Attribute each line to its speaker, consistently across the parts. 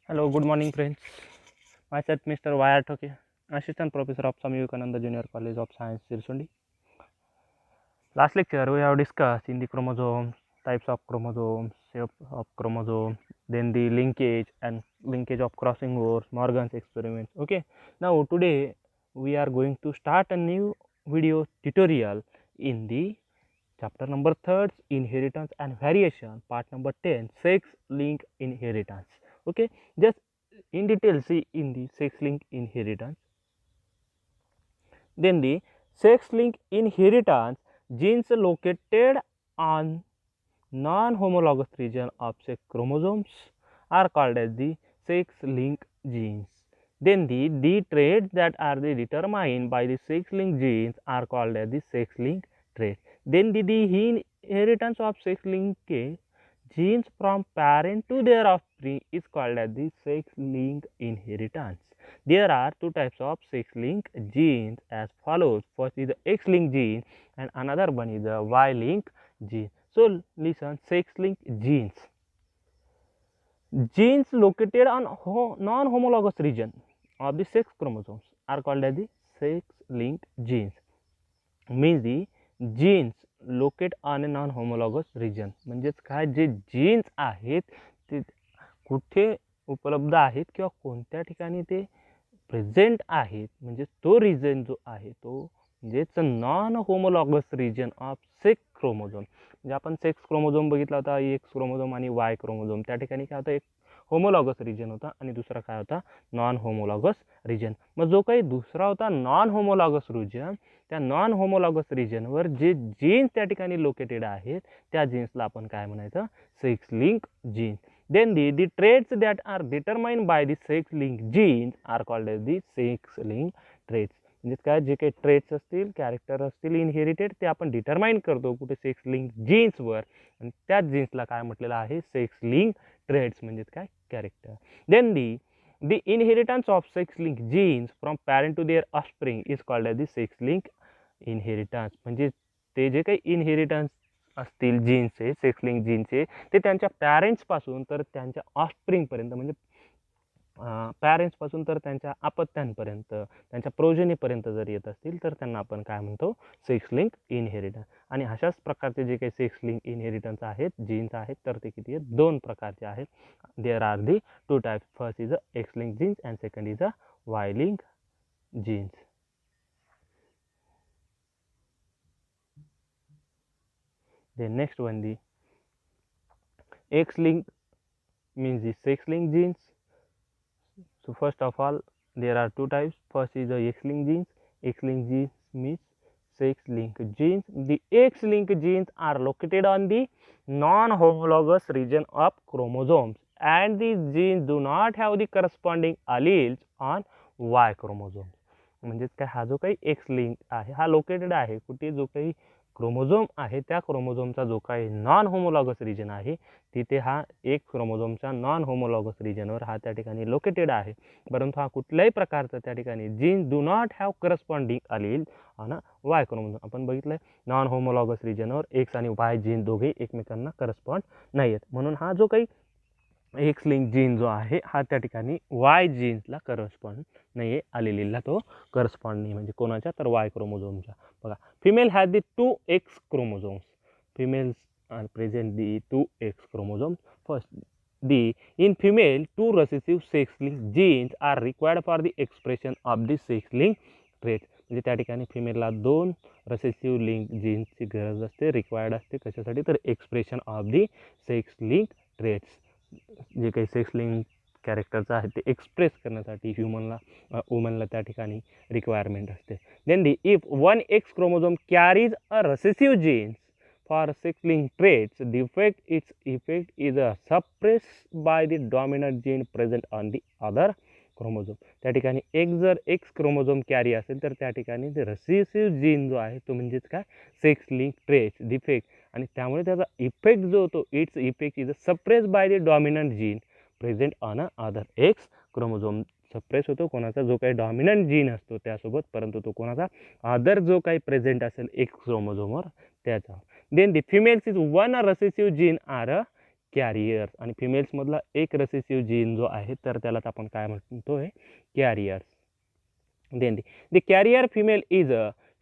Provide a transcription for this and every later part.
Speaker 1: Hello, good morning, friends. Myself, Mr. Y.R. Thoke, Assistant Professor of Swami Vivekananda Junior College of Science, Sirsundi. Last lecture, we have discussed in the chromosomes, types of chromosomes, shapes of chromosomes, then the linkage and linkage of crossing overs, Morgan's experiments. Okay, now today we are going to start a new video tutorial in the chapter number 3, inheritance and variation, part number 10, sex link inheritance. Okay, just in detail see in the sex link inheritance. Then the sex link inheritance, genes located on non-homologous region of sex chromosomes are called as the sex link genes. Then the traits that are determined by the sex link genes are called as the sex link traits. Then the inheritance of sex linkage genes from parent to their offspring is called as the sex link inheritance. There are two types of sex link genes as follows. First is the X link gene and another one is the Y link gene. So listen, sex link genes. Genes located on non-homologous region of the sex chromosomes are called as the sex link genes. Means the genes locate on a non homologous region, म्हणजेच काय जे jeans आहेत ते कुठे उपलब्ध आहेत किंवा कोणत्या ठिकाणी ते प्रेझेंट आहेत, म्हणजे तो रिजन जो आहे तो म्हणजेच non homologous region of sex chromosome. म्हणजे आपण सेक्स क्रोमोझोम बघितला होता, एक्स क्रोमोझोम आणि वाय क्रोमोझोम. त्या ठिकाणी काय होतं, एक होमोलॉगस रिजन होता आणि दुसरा काय होता, नॉन होमोलॉगस रिजन. मग जो काही दुसरा होता नॉन होमोलॉगस रिजन, त्या नॉन होमोलॉगस रिजनवर जे जीन्स त्या ठिकाणी लोकेटेड आहेत त्या जीन्सला आपण काय म्हणायचं, sex link genes. Then the traits that are determined by the sex link genes are called as the sex link traits. म्हणजे काय, जे काही ट्रेट्स असतील, कॅरेक्टर असतील इनहेरिटेड, ते आपण डिटरमाइन करतो कुठे, सेक्स लिंक जीन्सवर, आणि त्याच जीन्सला काय म्हटलेलं आहे, सेक्स लिंक ट्रेट्स म्हणजे काय, character. Then the inheritance of sex link genes from parent to their offspring is called as the sex link inheritance. म्हणजे ते जे काही इनहेरिटन्स असतील जीन्सचे, सेक्स लिंक जीनचे, ते त्यांच्या पॅरेंट्सपासून तर त्यांच्या ऑफस्प्रिंगपर्यंत, म्हणजे पॅरेंट्सपासून तर त्यांच्या अपत्यांपर्यंत, त्यांच्या प्रोजनीपर्यंत जर येत असतील तर त्यांना आपण काय म्हणतो, सेक्स लिंक इनहेरिटन्स. आणि अशाच प्रकारचे जे काही सेक्स लिंक इनहेरिटन्स आहेत, जीन्स आहेत, तर ते किती आहेत, दोन प्रकारचे आहेत. There are the two types. First is a X link genes and second is a Y link genes. Then next one, the X link means the sex link genes. So first of all, there are two types. First is the X link genes. X link genes means sex link genes. The X link genes are located on the non-homologous region of chromosomes, and these genes do not have the corresponding alleles on Y chromosomes. म्हणजेच काय, हा जो काही x link आहे हा located आहे कुठे, जो काही क्रोमोझोम आहे त्या क्रोमोझोमचा जो काही नॉन होमोलॉगस रिजन आहे तिथे हा एक क्रोमोझोमच्या नॉन होमोलॉगस रिजनवर हा त्या ठिकाणी लोकेटेड आहे. परंतु हा कुठल्याही प्रकारचा त्या ठिकाणी gene do not have corresponding allele on Y chromosome. आपण बघितलं नॉन होमोलॉगस रिजनवर एक्स आणि वाय जीन दोघे एकमेकांना करस्पॉन्ड नाही आहेत, म्हणून हा जो काही एक्स लिंक जीन जो आहे हा त्या ठिकाणी वाय जीन्सला करस्पॉन्ड नाही आहे, आलेलीला तो करस्पॉन्ड नाही. म्हणजे कोणाच्या, तर वाय क्रोमोझोमच्या. बघा, female has the 2x chromosomes. Females are present the 2x chromosomes. First in female 2 recessive sex link genes are required for the expression of the sex link traits. म्हणजे त्या ठिकाणी फिमेलला 2 recessive link जीन्सची गरज असते, required असते. कशासाठी, तर expression of the sex link traits. जे काही सेक्स लिंक कॅरेक्टरचं आहे ते एक्सप्रेस करण्यासाठी ह्युमनला वुमनला त्या ठिकाणी रिक्वायरमेंट असते. Then if 1x chromosome carries a recessive genes for sex link traits, its effect is suppressed by the dominant gene present on the other chromosome. त्या ठिकाणी एक जर एक्स क्रोमोझोम कॅरी असेल तर त्या ठिकाणी ते रेसेसिव्ह जीन जो आहे तो म्हणजेच काय, सेक्स लिंक ट्रेट्स डिफेक्ट, आणि त्यामुळे त्याचा इफेक्ट जो होतो, its effect is suppress by the dominant gene present on a other x chromosome. Suppress होतो कोणाचा, जो काही डॉमिनंट जीन असतो त्यासोबत, परंतु तो कोणाचा, अदर जो काही प्रेझेंट असेल एक्स क्रोमोझोमवर त्याचा. Then the females is 1 recessive gene are carriers आणि फिमेल्समधला एक रेसेसिव्ह जीन जो आहे तर त्यालाच आपण काय म्हणतो आहे carriers. Then the carrier female is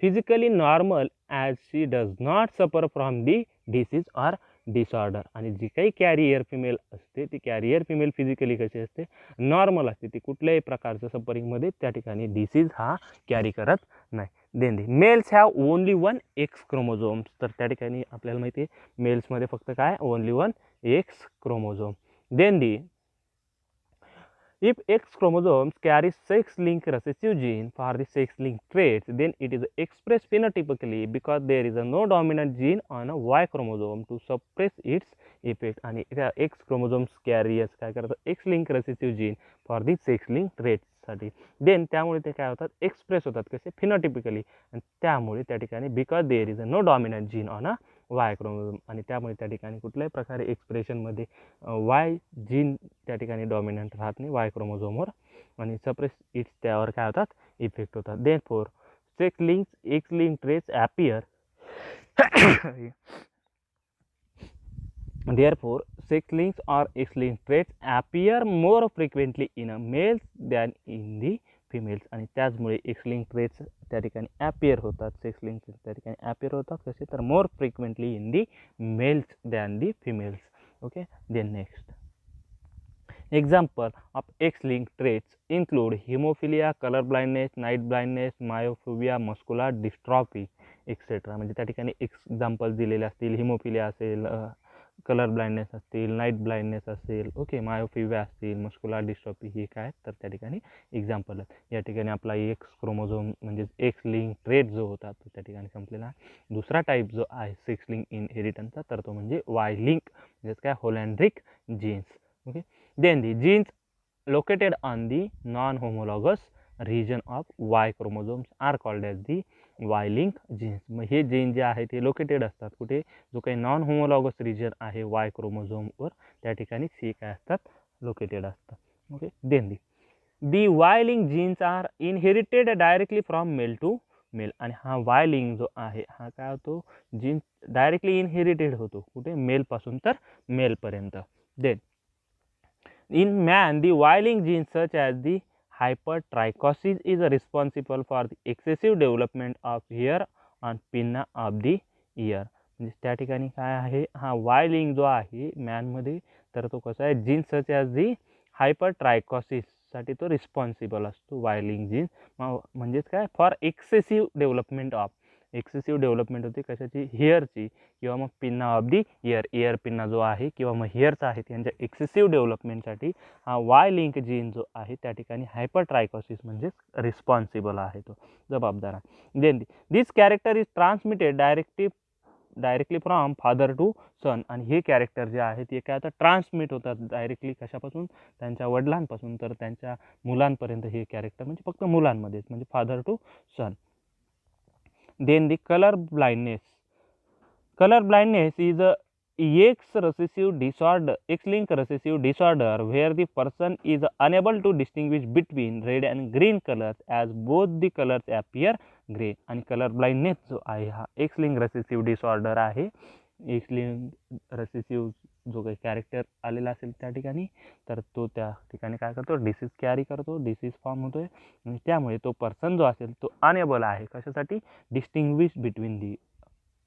Speaker 1: physically normal as she does not suffer from the disease or disorder. आणि जी काही कॅरियर फिमेल असते ती कॅरियर फिमेल फिजिकली कशी असते नॉर्मल असते, ती कुठल्याही प्रकारचं सफरिंगमध्ये त्या ठिकाणी डिसीज हा कॅरी करत नाही. Then the males have only one X chromosomes. तर त्या ठिकाणी आपल्याला माहिती आहे मेल्समध्ये फक्त काय only one X chromosome. Then the if X chromosomes carries sex-linked recessive gene for the sex-linked traits, then it is expressed phenotypically because there is no dominant gene on a Y chromosome to suppress its effect. आणि त्या X chromosomes carriers काय करतात X-linked recessive gene for the sex-linked traits साठी. Then त्यामुळे ते काय होतात express होतात कसे फिनोटिपिकली, आणि त्यामुळे त्या ठिकाणी because there is a no dominant gene on a Y chromosome, आणि त्यामुळे त्या ठिकाणी कुठल्याही प्रकारे एक्सप्रेशनमध्ये वाय जीन त्या ठिकाणी डॉमिनंट राहत नाही वाय क्रोमोझोमवर, आणि सप्रेस इट्स त्यावर काय होतात इफेक्ट होतात. Then for X link traits appear therefore sex links or X-linked traits appear more frequently in a males than in the females. आणि त्याचमुळे X-linked traits त्या ठिकाणी ॲपियर होतात, सेक्स लिंक त्या ठिकाणी ॲपियर होतात कसे तर more frequently in the males than the females. Okay. Then next example of X-linked traits include hemophilia, color blindness, night blindness, myopia, muscular dystrophy etc. म्हणजे त्या ठिकाणी एक्झाम्पल दिलेले असतील, हिमोफिलिया असेल, कलर ब्लाइंडनेस असतील, नाईट ब्लाइंडनेस असेल, okay, मायोफिबिया असतील, muscular dystrophy हे काय तर त्या ठिकाणी एक्झाम्पल आहेत. या ठिकाणी आपला एक्स क्रोमोझोम म्हणजे एक्स लिंक ट्रेट जो होता तो त्या ठिकाणी संपलेला. दुसरा टाईप जो आहे सेक्स लिंक इनहेरिटन्सचा तर तो म्हणजे वाय लिंक म्हणजेच काय holandric genes. Okay. Then the genes located on the non-homologous region of Y chromosomes are called as the Y-link genes. मग हे जीन जे आहे ते लोकेटेड असतात कुठे, जो काही नॉन होमोलॉगस रिजन आहे वाय क्रोमोझोमवर त्या ठिकाणी सी काय असतात लोकेटेड असतात. Okay. Then the Y link genes are inherited directly from male to male. आणि हा वाय लिंक जो आहे हा काय होतो जीन्स डायरेक्टली इनहेरिटेड होतो कुठे मेलपासून तर मेलपर्यंत. Then in man, the Y-linked genes such as the hypertrichosis is responsible for the excessive development of hair on pinna of the ear. म्हणजे त्या ठिकाणी काय आहे हा वाय लिंक जो आहे मॅनमध्ये तर तो कसा आहे जीन सच ॲज दी हायपरट्रायकॉसिससाठी तो रिस्पॉन्सिबल असतो वाय लिंक जीन. म्हणजेच काय for excessive development of excessive development होते कशाची हेअरची किंवा मग pinna of the year pinna जो आहे किंवा मग हेअरचा आहे त्यांच्या एक्सेसिव्ह डेव्हलपमेंटसाठी हा वाय लिंक जीन जो आहे त्या ठिकाणी हायपरट्रायकॉसिस म्हणजेच रिस्पॉन्सिबल आहे तो जबाबदार आहे. Then this character is transmitted directly from father to son. आणि हे कॅरेक्टर जे आहे ते काय आता ट्रान्समिट होतात डायरेक्टली कशापासून त्यांच्या वडिलांपासून तर त्यांच्या मुलांपर्यंत हे कॅरेक्टर म्हणजे फक्त मुलांमध्येच म्हणजे father to son. Then the color blindness. Color blindness is a X-linked recessive disorder where the person is unable to distinguish between red and green colors as both the colors appear gray. आणि colour blindness जो आहे हा X-linked recessive disorder आहे. X-linked recessive जो काही character आलेला असेल त्या ठिकाणी तर तो त्या ठिकाणी काय करतो डिसीज कॅरी करतो, डिसीज फॉर्म होतोय आणि त्यामुळे तो पर्सन जो असेल तो अनेबल आहे कशासाठी distinguish between the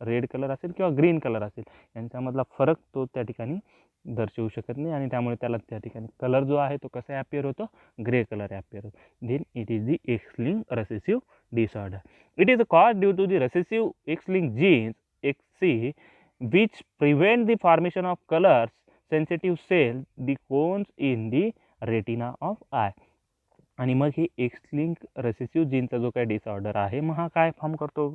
Speaker 1: red colour असेल किंवा ग्रीन कलर असेल यांच्यामधला फरक तो त्या ठिकाणी दर्शवू शकत नाही आणि त्यामुळे त्याला त्या ठिकाणी कलर जो आहे तो कसा ॲपियर होतो ग्रे कलर ॲपियर होतो. Then it is the X-linked recessive disorder. It is caused due to the recessive X-linked genes XC which prevent the formation of colors sensitive cells, the cones in the retina of eye. आणि मग ही X-linked recessive जीनचा जो काही disorder आहे मग हा काय form करतो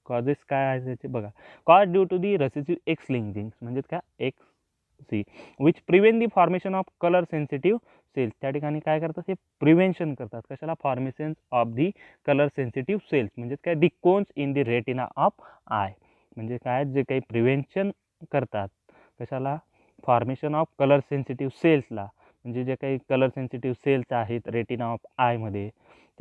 Speaker 1: कॉजेस काय आहे त्याचे बघा. Cause due to the recessive X-linked genes म्हणजेच काय XC which prevent the formation of colour sensitive cells. त्या ठिकाणी काय करतात हे प्रिव्हेन्शन करतात कशाला formation of the colour sensitive cells म्हणजेच काय the cones in the retina of eye. म्हणजे काय जे काही प्रिव्हेन्शन करतात कशाला फॉर्मेशन ऑफ कलर सेन्सिटिव्ह सेल्सला म्हणजे जे काही कलर सेन्सिटिव्ह सेल्स आहेत रेटिना ऑफ आयमध्ये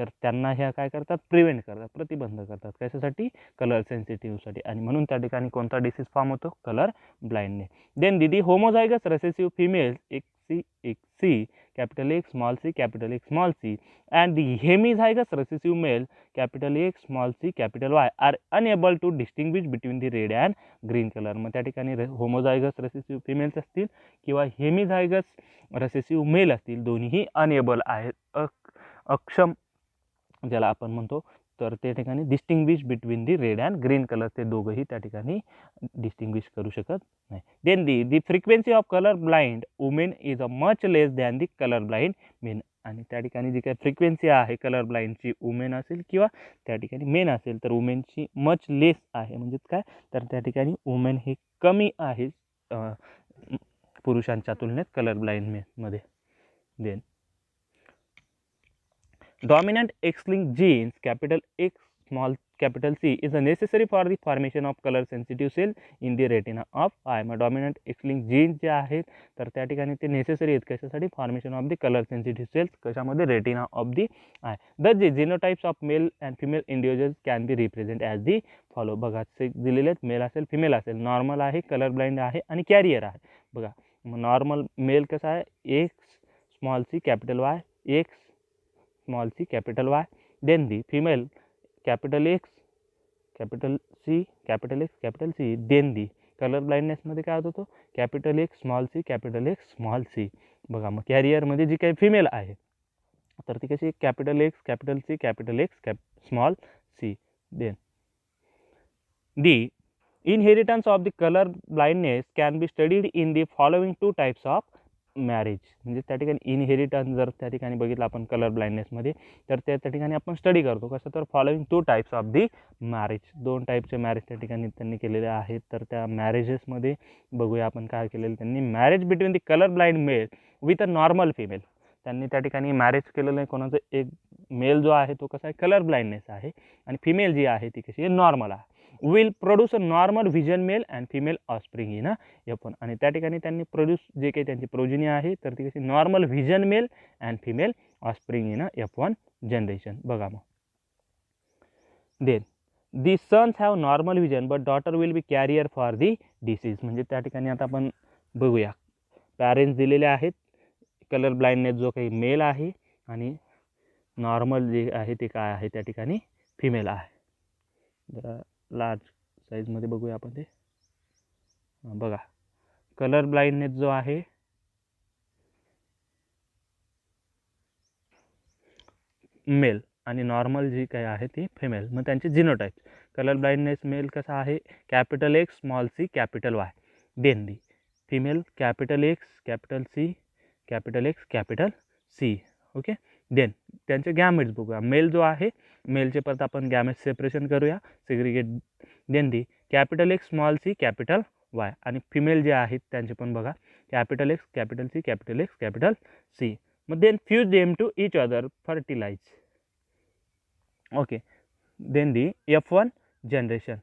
Speaker 1: तर त्यांना ह्या काय करतात, प्रिव्हेंट करतात, प्रतिबंध करतात, कशासाठी, कलर सेन्सिटिव्हसाठी, आणि म्हणून त्या ठिकाणी कोणता डिसीज फॉर्म होतो, कलर ब्लाइंडनेस. देन दीदी homozygous recessive females XC capital X small c capital X small c and the hemizygous recessive male capital X small c capital Y are unable to distinguish between the red and green color. मग त्या ठिकाणी homozygous recessive females असतील किंवा हेमिझायगस recessive mail असतील, दोन्हीही unable आहेत, अक्षम ज्याला आपण म्हणतो, तर त्या ठिकाणी distinguish between the red and green colour, ते दोघंही त्या ठिकाणी डिस्टिंग्विश करू शकत नाही. Then the frequency of colour blind women is a much less than the colour blind men. आणि त्या ठिकाणी जी काही फ्रिक्वेन्सी आहे कलर ब्लाइंडची, वुमेन असेल किंवा त्या ठिकाणी मेन असेल, तर वुमेनची मच लेस आहे, म्हणजेच काय, तर त्या ठिकाणी वुमेन हे कमी आहे पुरुषांच्या तुलनेत कलर ब्लाइंडमध्ये. Then dominant X-linked genes capital X small capital C is necessary for the formation of color sensitive cell in the retina of eye. मग डॉमिनंट X-linked genes जे आहेत तर त्या ठिकाणी ते नेसेसरी आहेत कशासाठी, formation of the colour sensitive cells कशामध्ये, retina of the eye. The genotypes of male and female individuals can be represent as the follow. बघा दिलेले आहेत, मेल असेल फिमेल असेल, नॉर्मल आहे, कलर ब्लाइंड आहे आणि कॅरियर आहे. बघा मग नॉर्मल मेल कसं आहे, X small C capital Y, X small c capital Y. Then the female capital X capital C capital X capital C. Then the colour ब्लाइंडनेसमध्ये काय होतो, capital X small C capital X small C. बघा मग कॅरियरमध्ये जी काही female आहे तर ती कशी, capital X capital C capital X small C. Then the inheritance of the colour blindness can be studied in the following two types of marriage. म्हणजे त्या ठिकाणी इनहेरिटन्स जर त्या ठिकाणी बघितलं आपण कलर ब्लाइंडनेसमध्ये, तर त्या ठिकाणी आपण स्टडी करतो कसं, तर following two types of the marriage, दोन टाईपचे मॅरेज त्या ठिकाणी त्यांनी केलेले आहेत. तर त्या मॅरेजेसमध्ये बघूया आपण काय केलेलं, त्यांनी marriage between the colour blind mail with a normal female. त्यांनी त्या ठिकाणी मॅरेज केलेलं आहे कोणाचं, एक मेल जो आहे तो कसा आहे, कलर ब्लाइंडनेस आहे, आणि फिमेल जी आहे ती कशी आहे, नॉर्मल आहे. Will produce a normal vision male and female offspring in F1. आणि त्या ठिकाणी त्यांनी प्रोड्यूस जे काही त्यांची प्रोजिनी आहे तर ती कशी, normal vision male and female offspring in F1 generation. बघा मग then the sons have normal vision but daughter will be carrier for the disease. म्हणजे त्या ठिकाणी आता आपण बघूया, पॅरेंट्स दिलेले आहेत, कलर ब्लाइंडनेस जो काही मेल आहे आणि नॉर्मल जे आहे ते काय आहे, त्या ठिकाणी फिमेल आहे. जरा लार्ज साईजमध्ये बघूया आपण ते. बघा कलर ब्लाइंडनेस जो आहे मेल आणि नॉर्मल जी काय आहे ती फिमेल. मग त्यांचे जिनोटाइप, कलर ब्लाइंडनेस मेल कसा आहे, capital X small C capital Y. Then the female capital X capital C capital X capital C. Okay. Then त्यांचे गॅमेट्स बघूया, मेल जो आहे मेलचे परत आपण गॅमेट्स सेपरेशन करूया, segregate. Then the capital X small C capital Y, आणि female जे आहेत त्यांचे पण बघा, capital X capital C capital X capital C. मग then fuse them to each other, fertilize. Okay. Then the F1 generation,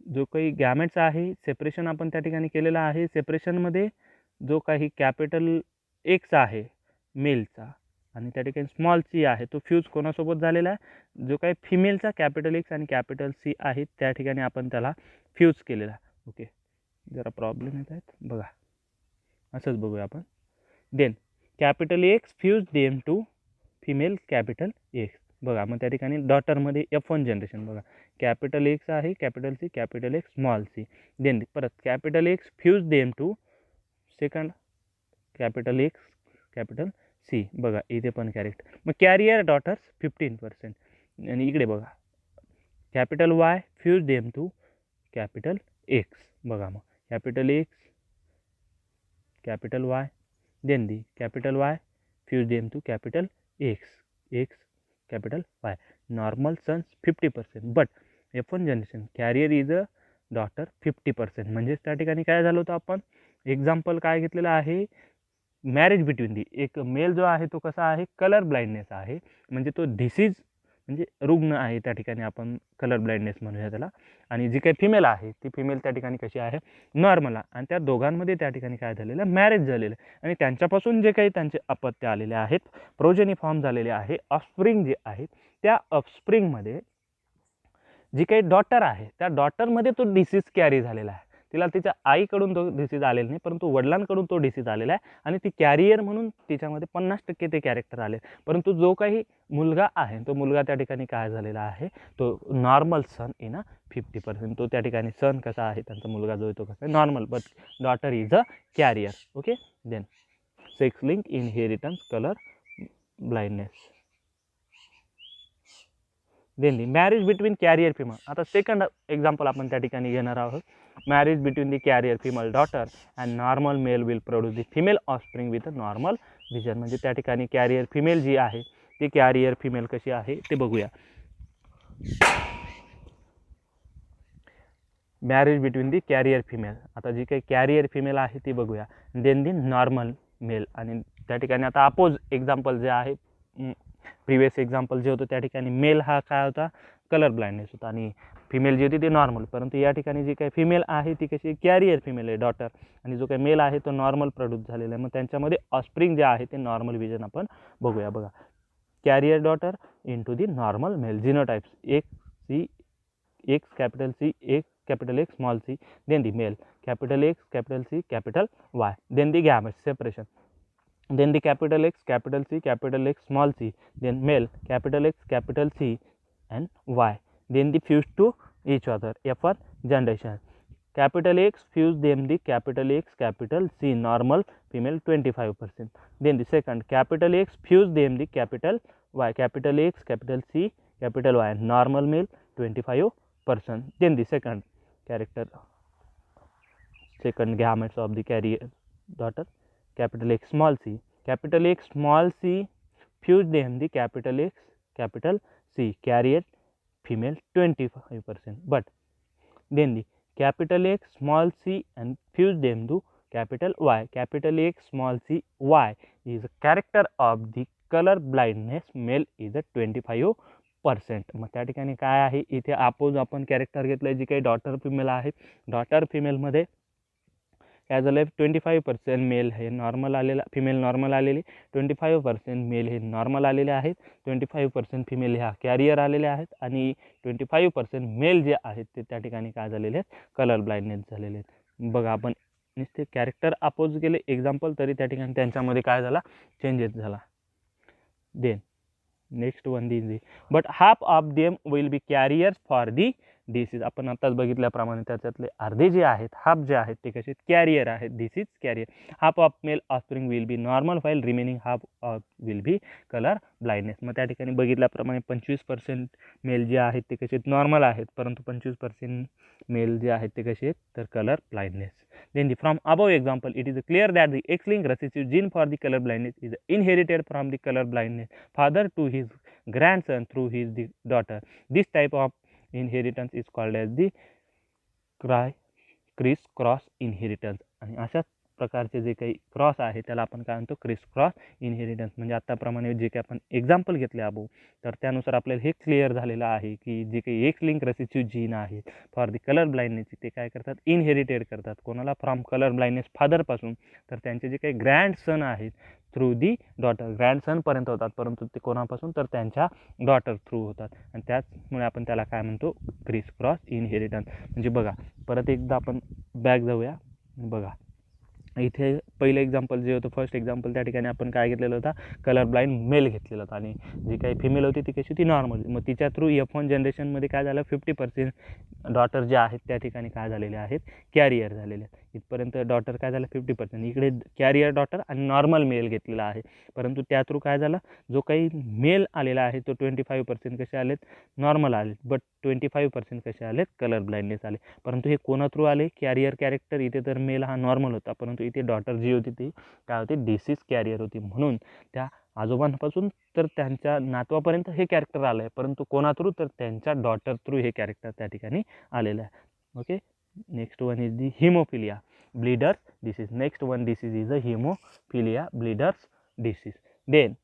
Speaker 1: जो काही गॅमेट्स आहे सेपरेशन आपण त्या ठिकाणी केलेलं आहे. सेपरेशनमध्ये जो काही कॅपिटल एक्स आहे मेलचा आणि त्या ठिकाणी स्मॉल सी आहे तो फ्यूज कोणासोबत झालेला आहे, जो काही फिमेलचा कॅपिटल एक्स आणि कॅपिटल सी आहे त्या ठिकाणी आपण त्याला फ्यूज केलेला आहे. ओके. जरा प्रॉब्लेम येत आहेत बघा, असंच बघूया आपण. Then capital X fuse them to female capital X. बघा मग त्या ठिकाणी डॉटरमध्ये F1 जनरेशन, बघा कॅपिटल एक्स आहे capital C capital X small C. Then परत capital X fuse them to second capital X capital C. बघा इथे पण कॅरेक्टर. मग कॅरियर डॉटर्स 15%. आणि इकडे बघा capital Y fuse them to capital X. बघा मग capital X capital Y, then the capital Y fuse them to capital X, X capital Y. Normal sons 50%, but F1 generation carrier is a daughter 50%. म्हणजेच त्या ठिकाणी काय झालं होतं, आपण example काय घेतलेलं आहे, मॅरेज बिटवीन दी, एक मेल जो आहे तो कसा आहे, कलर ब्लाइंडनेस आहे, म्हणजे तो डिसीज म्हणजे रुग्ण आहे, त्या ठिकाणी आपण कलर ब्लाइंडनेस म्हणूया त्याला. आणि जी काही फिमेल आहे ती फिमेल त्या ठिकाणी कशी आहे, नॉर्मल आहे. आणि त्या दोघांमध्ये त्या ठिकाणी काय झालेलं आहे, मॅरेज झालेलं आहे आणि त्यांच्यापासून जे काही त्यांचे अपत्य आलेले आहेत, प्रोजेनी फॉर्म झालेले आहे, ऑफस्प्रिंग जे आहेत, त्या ऑफस्प्रिंगमध्ये जी काही डॉटर आहे त्या डॉटरमध्ये तो डिसीज कॅरी झालेला आहे. तिला तिच्या आईकडून तो डिसीज आलेला नाही, परंतु वडिलांकडून तो डिसीज आलेला आहे आणि ती कॅरियर म्हणून तिच्यामध्ये 50% ते कॅरेक्टर आले. परंतु जो काही मुलगा आहे तो मुलगा त्या ठिकाणी काय झालेला आहे, तो नॉर्मल सन इन 50%. तो त्या ठिकाणी सन कसा आहे त्यांचा मुलगा जो आहे तो कसा आहे, normal, but daughter is a carrier. Okay. Then sex link inheritance colour blindness. Then the marriage between carrier female. आता सेकंड एक्झाम्पल आपण त्या ठिकाणी घेणार आहोत. Marriage between the carrier female daughter and normal male will produce the female offspring with a normal vision. म्हणजे त्या ठिकाणी carrier female जी आहे ती कॅरियर फिमेल कशी आहे ते बघूया. Marriage between the carrier female. आता जी काही कॅरियर फिमेल आहे ती बघूया. Then the normal male. आणि त्या ठिकाणी आता अपोज एक्झाम्पल जे आहे, प्रिव्हियस एक्झाम्पल जे होतं त्या ठिकाणी मेल हा काय होता, कलर ब्लाइंडनेस होता आणि फिमेल जी होती ती नॉर्मल. परंतु या ठिकाणी जी काही फिमेल आहे ती कशी कॅरियर फिमेल आहे, डॉटर, आणि जो काही मेल आहे तो नॉर्मल प्रोड्यूस झालेला आहे. मग त्यांच्यामध्ये ऑफस्प्रिंग जे आहे ते नॉर्मल विजन आपण बघूया. बघा, carrier daughter into the normal male. Genotypes X capital C, X capital X small c, then the male capital X capital C capital Y, then the gametes separation, then the capital X capital C capital X small c, then male capital X capital C and Y, then the fuse to each other, F1 generation. Capital X fuse them the capital X capital C normal female 25%. Then the second capital X fuse them the capital Y, capital X capital C capital Y normal male 25%. Then the second gametes of the carrier daughter, capital X small c, capital X small c fuse them the capital X capital C carrier female 25%. But then the capital X small c and fuse them to capital Y, capital X small c Y is a character of the color blindness male is a 25%. मग त्या ठिकाणी काय आहे, इथे oppose आपण character घेतलं आहे, जी काही डॉटर फिमेल आहे. डॉटर फिमेलमध्ये काय झालं आहे, 25% मेल हे नॉर्मल आलेला, फिमेल नॉर्मल आलेली, 25% मेल हे नॉर्मल आलेले आहेत, 25% फिमेल ह्या कॅरियर आलेले आहेत आणि 25% मेल जे आहेत ते त्या ठिकाणी काय झालेले आहेत, कलर ब्लाइंडनेस झालेले आहेत. बघा, आपण नुसते कॅरेक्टर अपोज केले एक्झाम्पल, तरी त्या ठिकाणी त्यांच्यामध्ये काय झाला, चेंजेस झाला. Then next one the, but half of them will be carriers for the disease. आपण आताच बघितल्याप्रमाणे त्याच्यातले अर्धे जे आहेत, हाफ जे आहेत ते कसे कॅरियर आहेत, this is carrier. Half of male offspring will be normal file, remaining half of will be colour blindness. मग त्या ठिकाणी बघितल्याप्रमाणे 25% मेल जे आहेत ते कसे नॉर्मल आहेत, परंतु 25% मेल जे आहेत ते कसे आहेत तर colour blindness. Then from above example, it is clear that the X-linked recessive gene for the color blindness is inherited from the color blindness father to his grandson through his daughter. This type of inheritance is called as the criss-cross inheritance. आणि अशाच प्रकारचे जे काही cross आहे त्याला आपण काय म्हणतो, क्रिस क्रॉस इनहेरिटन्स. म्हणजे आत्ताप्रमाणे जे काही आपण एक्झाम्पल घेतले अबो, तर त्यानुसार आपल्याला हे क्लिअर झालेलं आहे की जे काही एक्स लिंक रेसिसिव्ह जीन आहेत फॉर दी कलर ब्लाइंडनेस ते काय करतात, इनहेरिटेड करतात. कोणाला, फ्रॉम कलर ब्लाइंडनेस फादरपासून, तर त्यांचे जे काही ग्रँडसन आहेत थ्रू दी डॉटर, ग्रँडसनपर्यंत होतात, परंतु ते कोणापासून तर त्यांच्या डॉटर थ्रू होतात. आणि त्याचमुळे आपण त्याला काय म्हणतो, क्रिस क्रॉस इनहेरिटन्स. म्हणजे बघा, परत एकदा आपण बॅक जाऊया. बघा, इथे पहिलं एक्झाम्पल जे होतं, फर्स्ट एक्झाम्पल, त्या ठिकाणी आपण काय घेतलेलं होता, कलर ब्लाइंड मेल घेतलेला होता आणि जी काही फिमेल होती ती कशी होती, नॉर्मल. मग तिच्या थ्रू F1 जनरेशनमध्ये काय झालं, 50% डॉटर जे आहेत त्या ठिकाणी काय झालेले आहेत, कॅरियर झालेले आहेत. इथपर्यंत डॉटर काय झालं 50%, इकडे कॅरियर डॉटर आणि नॉर्मल मेल घेतलेला आहे. परंतु त्या थ्रू काय झालं, जो काही मेल आलेला आहे तो 25% कसे आलेत, नॉर्मल आलेत, बट 25% कसे आलेत, कलर ब्लाइंडनेस आले. परंतु हे कोणा थ्रू आले, कॅरियर कॅरेक्टर. इथे तर मेल हा नॉर्मल होता, परंतु इथे डॉटर जी होती ती काय होती, डिसीज कॅरियर होती. म्हणून त्या आजोबांपासून तर त्यांच्या नातवापर्यंत हे कॅरेक्टर आलं आहे, परंतु कोणा थ्रू तर त्यांच्या डॉटर थ्रू हे कॅरेक्टर त्या ठिकाणी आलेलं आहे. Okay. Next one is the hemophilia bleeders disease. Next one disease is a hemophilia bleeders disease. Then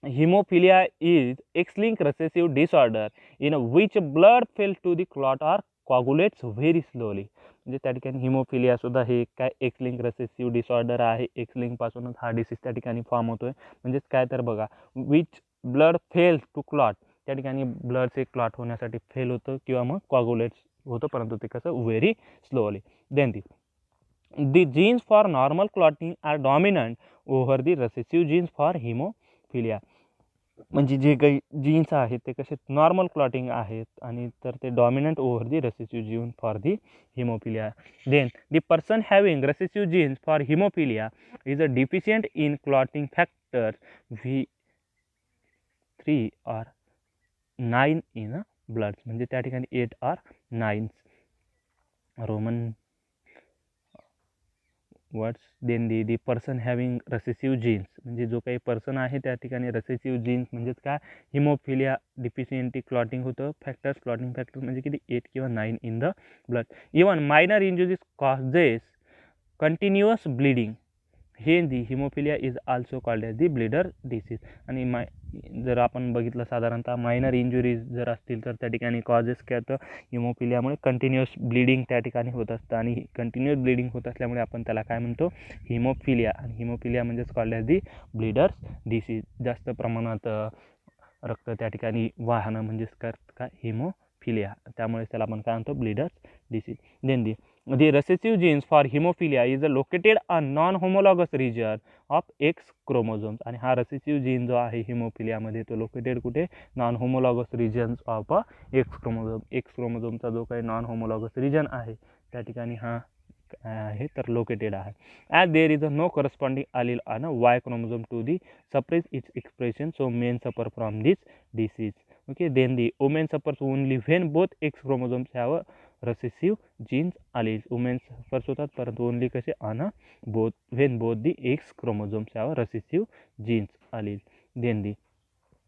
Speaker 1: Hemophilia is X-linked recessive disorder in which blood fails to the clot or coagulates very slowly. म्हणजे त्या ठिकाणी haemophilia सुद्धा हे काय x link recessive disorder आहे. X link पासूनच हा disease त्या ठिकाणी फॉर्म होतोय. म्हणजेच काय तर बघा, which blood fails to clot, त्या ठिकाणी ब्लडचे क्लॉट होण्यासाठी फेल होतं किंवा मग कॉग्युलेट्स होतं, परंतु ते कसं very slowly. Then the genes for normal clotting are dominant over the recessive genes for hemophilia. म्हणजे जे काही जीन्स आहेत ते कसे नॉर्मल क्लॉटिंग आहेत आणि तर ते dominant over the recessive gene for the hemophilia. Then the person having recessive genes for hemophilia is a deficient in clotting factor V3 or 9 in a blood. म्हणजे त्या ठिकाणी 8 or 9 Roman words. Then the person having recessive genes, म्हणजे जो काही person आहे त्या ठिकाणी recessive genes म्हणजेच काय हिमोफिलिया डिफिशियंटी क्लॉटिंग होतं. फॅक्टर्स क्लॉटिंग फॅक्टर म्हणजे किती 8 किंवा 9 in the blood. Even minor injuries causes continuous bleeding. हे the haemophilia is also called as the bleeder disease. आणि जर आपण बघितलं साधारणतः मायनर इंजुरीज जर असतील तर त्या ठिकाणी कॉजेस काय होतं हिमोफिलियामुळे कंटिन्युअस ब्लिडिंग त्या ठिकाणी होत असतं. आणि कंटिन्युअस ब्लिडिंग होत असल्यामुळे आपण त्याला काय म्हणतो हिमोफिलिया. आणि हिमोफिलिया म्हणजेच कॉल्ड एज दी ब्लिडर्स डिसीज. जास्त प्रमाणात रक्त त्या ठिकाणी वाहनं म्हणजेच काय हिमोफिलिया, त्यामुळे त्याला आपण काय म्हणतो bleeders disease. Then the recessive genes for hemophilia is located on non-homologous region of X chromosomes. आणि हा रेसेसिव्ह जीन जो आहे हिमोफिलियामध्ये तो लोकेटेड कुठे non homologous regions of X chromosome. X क्रोमोझोमचा जो काही नॉन होमोलॉगस रिजन आहे त्या ठिकाणी हा आहे तर लोकेटेड आहे. As there is no corresponding allele on Y chromosome to the suppress its expression, so men suffer from this disease. Okay, then the women suffers only when both X chromosomes have a recessive genes alleles. women suffers होतात परंतु only कसे on when both the X chromosomes have a recessive genes alleles. Then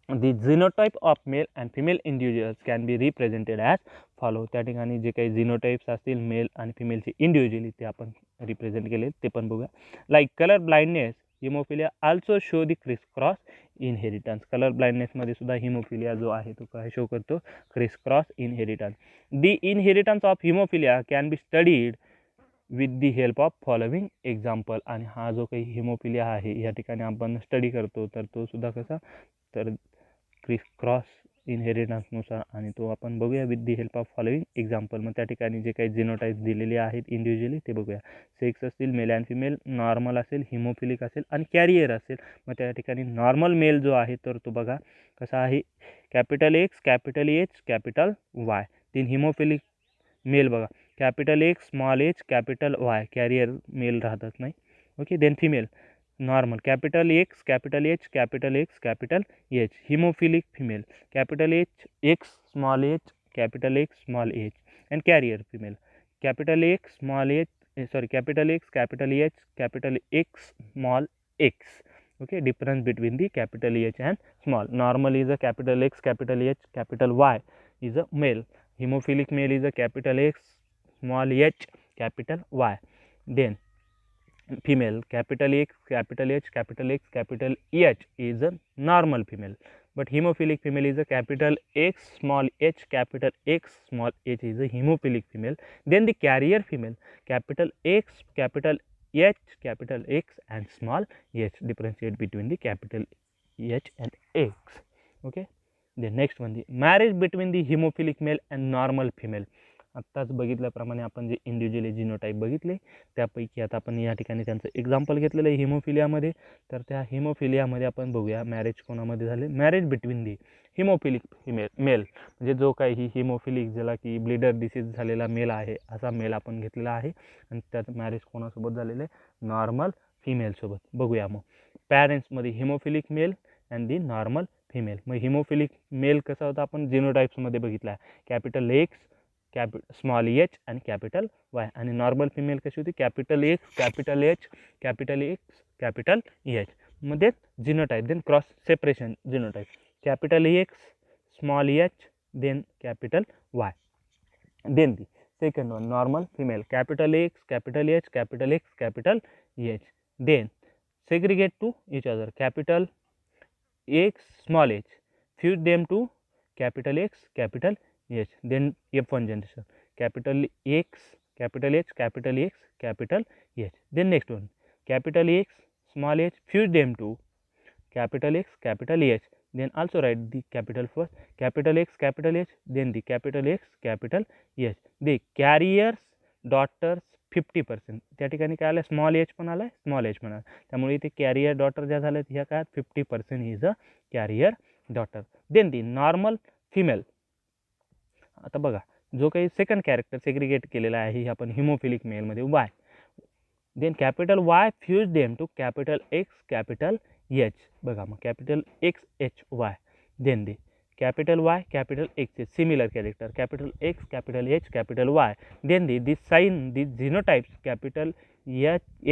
Speaker 1: the genotype of male and female individuals can be represented as follow. त्या ठिकाणी जे काही जिनोटाइप्स असतील mail आणि फिमेलचे individually ते आपण रिप्रेझेंट केले ते पण बघूया. Like colour blindness haemophilia also show the criss cross inheritance. Colour ब्लाइंडनेसमध्ये सुद्धा हिमोफिलिया जो आहे तो काय शो करतो criss cross inheritance. The inheritance of haemophilia can be studied with the help of following example. आणि हा जो काही हिमोफिलिया आहे या ठिकाणी आपण स्टडी करतो तर तो सुद्धा कसा तर क्रिस क्रॉस इनहेरिटन्सनुसार. आणि तो आपण बघूया with the help of following example. मग त्या ठिकाणी जे काही जिनोटाइप्स दिलेले आहेत इंडिव्हिज्युअली ते बघूया. सेक्स असतील मेल अँड फिमेल, नॉर्मल असेल, हिमोफिलिक असेल आणि कॅरियर असेल. मग त्या ठिकाणी नॉर्मल मेल जो आहे तर तो बघा कसा आहे capital X capital H capital Y. तीन हिमोफिलिक मेल बघा capital X small H capital Y, carrier male राहतच नाही. Okay, then female normal capital X capital H capital X capital H. Hemophilic female capital H X small H capital X small H. And carrier female capital X small H capital X capital H capital X small X. Okay, difference between the capital H and small. Normal is a capital X capital H capital Y is a male. Hemophilic male is a capital X small h capital Y. Then female capital X capital H capital X capital H is a normal female. But hemophilic female is a capital X small h capital X small h is a hemophilic female. Then the carrier female capital X capital H capital X and small h. Differentiate between the capital H and X. Okay, the next one, the marriage between the hemophilic male and normal female. आत्ताच बघितल्याप्रमाणे आपण जे individually जिनोटाईप बघितले त्यापैकी आता आपण या ठिकाणी त्यांचं एक्झाम्पल घेतलेलं आहे हिमोफिलियामध्ये. तर त्या हिमोफिलियामध्ये आपण बघूया मॅरेज कोणामध्ये झाले. Marriage between the hemophilic male म्हणजे जो काही ही हिमोफिलिक ज्याला की ब्लिडर डिसीज झालेला मेल आहे असा मेल आपण घेतलेला आहे. आणि त्यात मॅरेज कोणासोबत झालेलं आहे नॉर्मल फिमेलसोबत. बघूया मग पॅरेंट्समध्ये haemophilic male and the normal female. मग हिमोफिलिक मेल कसा होता आपण जिनोटाईप्समध्ये बघितला कॅपिटल एक्स स्मॉल एच आणि कॅपिटल वाय. आणि नॉर्मल फिमेल कशी होती capital X capital H capital X capital H. मध्ये genotype then cross separation genotype capital X small H then capital Y. Then the second one normal female capital X capital H capital X capital H. Then segregate to each other capital X small h, fuse them to capital X capital H, then F1 generation, capital X capital H capital X capital H. Then next one, capital X small h, fuse them to capital X capital H, then also write the capital first, capital X capital H, then the capital X capital H. The carriers daughters 50%, त्या ठिकाणी काय आलं, small H पण आला, small H पण आला, त्यामुळे इथे कॅरियर डॉटर ज्या झाल्या ह्या काय 50% is a carrier daughter. Then the normal female. आता बघा जो काही सेकंड कॅरेक्टर सेग्रिगेट केलेला आहे आपण हिमोफिलिक मेलमध्ये Y, then capital Y fuse them to capital X capital H. बघा मग capital X H Y, then the capital Y capital X is similar character, capital X capital H capital Y, then the sign, the genotypes, capital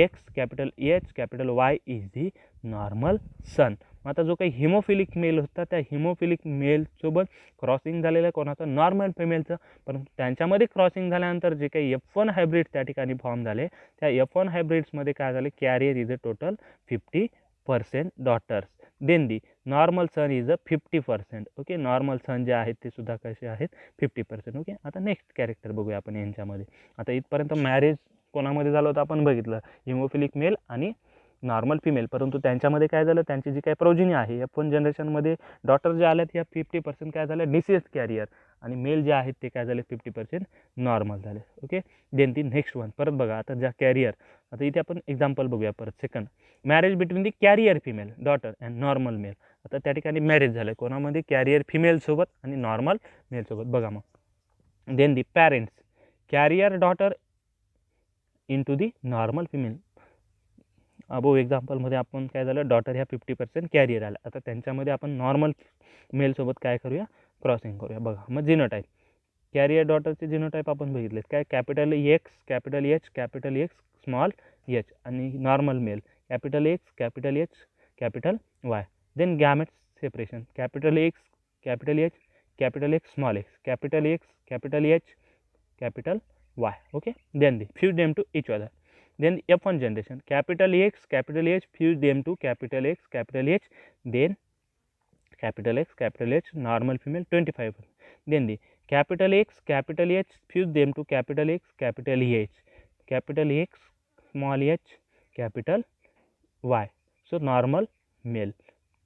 Speaker 1: X capital H capital Y is the normal son. आता जो काही haemophilic mail होता त्या haemophilic मेलसोबत crossing झालेलं कोणाचं, normal फिमेलचं, परंतु त्यांच्यामध्ये crossing झाल्यानंतर जे काही F1 हायब्रिड त्या ठिकाणी फॉर्म झाले, त्या F1 हायब्रिड्समध्ये काय झाले, carrier is a total 50% daughters. Then the normal son is a 50%. Okay, normal son जे आहेत ते सुद्धा कसे आहेत 50%. ओके, आता नेक्स्ट कॅरेक्टर बघूया आपण यांच्यामध्ये. आता इथपर्यंत मॅरेज कोणामध्ये झालं होतं आपण बघितलं, हिमोफिलिक मेल आणि नॉर्मल फिमेल, परंतु त्यांच्यामध्ये काय झालं, त्यांची जी काही प्रोजिनी आहे F1 जनरेशनमध्ये डॉटर जे आल्यात या 50% काय झालं डिसीज कॅरियर, आणि मेल जे आहेत ते काय झाले 50% नॉर्मल झाले. ओके, देन ती नेक्स्ट वन परत बघा, आता ज्या कॅरियर, आता इथे आपण एक्झाम्पल बघूया परत. Second, marriage between the carrier female daughter and normal male. आता त्या ठिकाणी मॅरेज झालं कोणामध्ये, कॅरियर फिमेलसोबत आणि नॉर्मल मेलसोबत. बघा मग, then the parents, carrier daughter into the normal female. Above एक्झाम्पलमध्ये आपण काय झालं, डॉटर ह्या 50% कॅरियर आला, आता त्यांच्यामध्ये आपण नॉर्मल मेलसोबत काय करूया, क्रॉसिंग करूया. बघा मग जिनोटाईप, कॅरियर डॉटरचे जिनोटाईप आपण बघितले काय, capital X capital H capital X small H, आणि normal male capital X capital H capital Y. Then gamete separation, capital X capital H capital X small X, capital X capital H capital Y. Okay, then the fuse them to each other. Then F1 generation, capital X capital H fuse them to capital X capital H, then capital X capital H normal female 25%. Then the capital X capital H fuse them to capital X capital H, capital X small h capital Y, so normal male.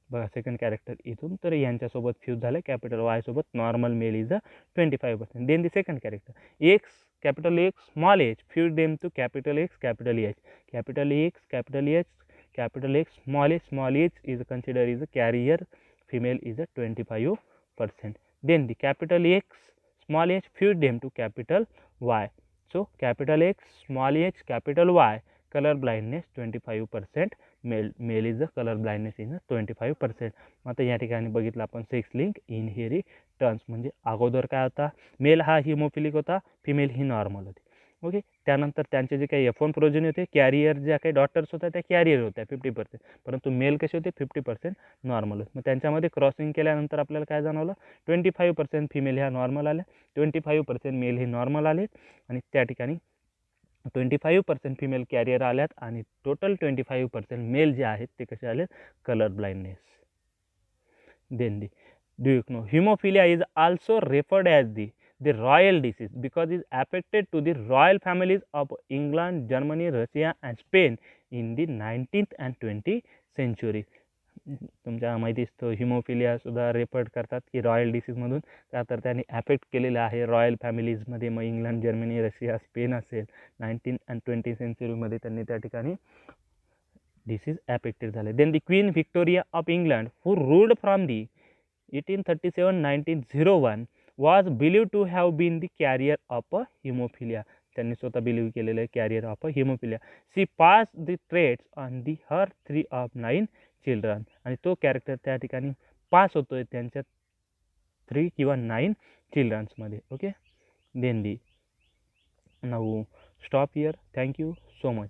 Speaker 1: बघा second character इथून तर यांच्यासोबत fuse झालं, capital Y सोबत normal male is a 25%. Then the second character X capital X small h fuse them to capital X capital H, capital X capital H capital X small h is considered is a carrier female is a 25%. Then the capital X small h fuse them to capital Y, so capital X small h capital Y, color blindness 25%, male is the colour blindness in 25%. आता या ठिकाणी बघितलं आपण sex link inheritance, म्हणजे अगोदर काय होता, mail हा हिमोफिलिक होता, फिमेल ही नॉर्मल होती. ओके, त्यानंतर त्यांचे जे काही F1 प्रोजेनी होते, कॅरियर ज्या काही डॉटर्स होत्या त्या कॅरियर होत्या 50%, परंतु मेल कसे होते 50% नॉर्मल होते. मग त्यांच्यामध्ये क्रॉसिंग केल्यानंतर आपल्याला काय जाणवलं, 25% फिमेल ह्या नॉर्मल आल्या, 25% मेल हे नॉर्मल आले, आणि त्या ठिकाणी 25% फिमेल कॅरियर आल्यात, आणि टोटल 25% मेल जे आहेत ते कसे आले, colour blindness. Then the do you know hemophilia is also referred as the royal disease because it affected to the royal families of England, Germany, Russia and Spain in the 19th and 20th century. तुमच्या माहितीच तो haemophilia सुद्धा refer करतात की royal डिसीजमधून, का तर त्यांनी ॲफेक्ट केलेलं आहे रॉयल फॅमिलीजमध्ये. मग इंग्लंड, जर्मनी, रशिया, स्पेन असेल 19th and 20th सेंचुरीमध्ये त्यांनी त्या ठिकाणी डिसीज ॲफेक्टेड झाले. Then the Queen Victoria of England who ruled from the 1837-1901 was believed to have been the carrier of a hemophilia. त्यांनी स्वतः बिलीव्ह केलेलं carrier of a hemophilia. She pass the traits on the her 3 of 9 children, आणि तो character त्या ठिकाणी pass होतोय त्यांच्या 3 किंवा 9 चिल्ड्रन्समध्ये. Okay, then the now stop here. Thank you so much.